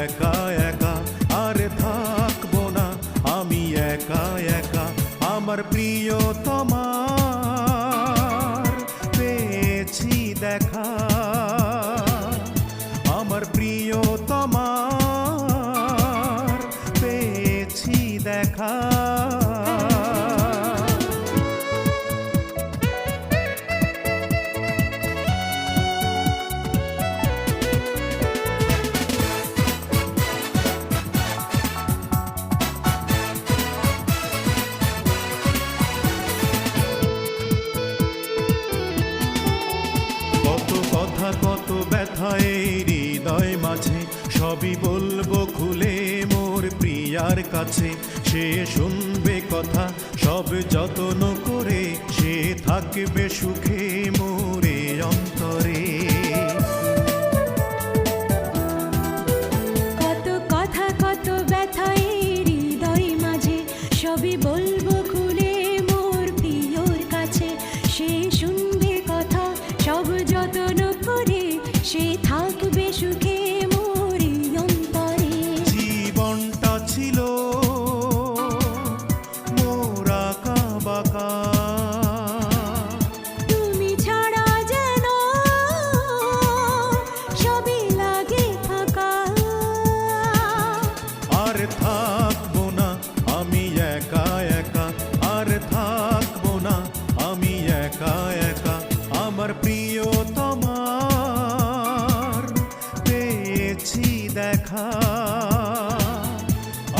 একা একা আর থাকবো না আমি একা একা। আমার প্রিয়তমার পেয়েছি দেখা, আমার প্রিয়তমার পেয়েছি দেখা। কত ব্যথা এই হৃদয় মাঝে, সবই বলবো খুলে মোর প্রিয়ার কাছে। সে শুনবে কথা সব যত্ন করে, সে থাকবে সুখে মোরে অন্তরে। কত কথা কত ব্যথা এই হৃদয় মাঝে, সবই বলবো খুলে মোর প্রিয়র কাছে। সে শুনবে কথা সব যত্ন করে, সে থাকবে সুখে মোরি অন্তরে। জীবনটা ছিল মোর আঁকা বাঁকা, তুমি ছাড়া যেন সবই লাগে ফাঁকা। আর থাকবো না আমি একা একা, আর থাকবো না আমি একা একা। আমার প্রিয়তমার পেয়েছি দেখা,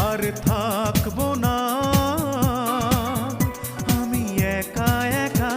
আর থাকবো না আমি একা একা।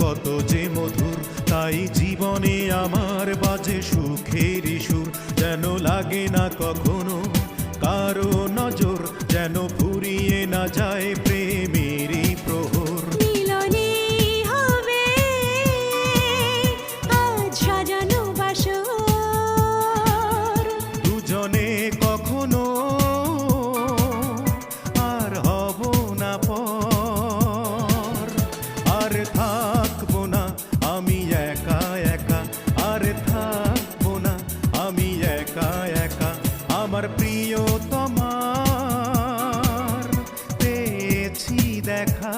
কত যে মধুর, তাই জীবনে আমার বাজে সুখেরই সুর। যেন লাগে না কখনো কারো নজর, যেন ফুরিয়ে না যায় প্রেমেরই প্রহর। মিলনে হবে আজ সাজানো বাসর, দুজনে কখনো আর হব না পর। আর থাকবো না আমি একা একা, আর থাকবো না আমি একা একা। আমার প্রিয়তমার পেয়েছি দেখা।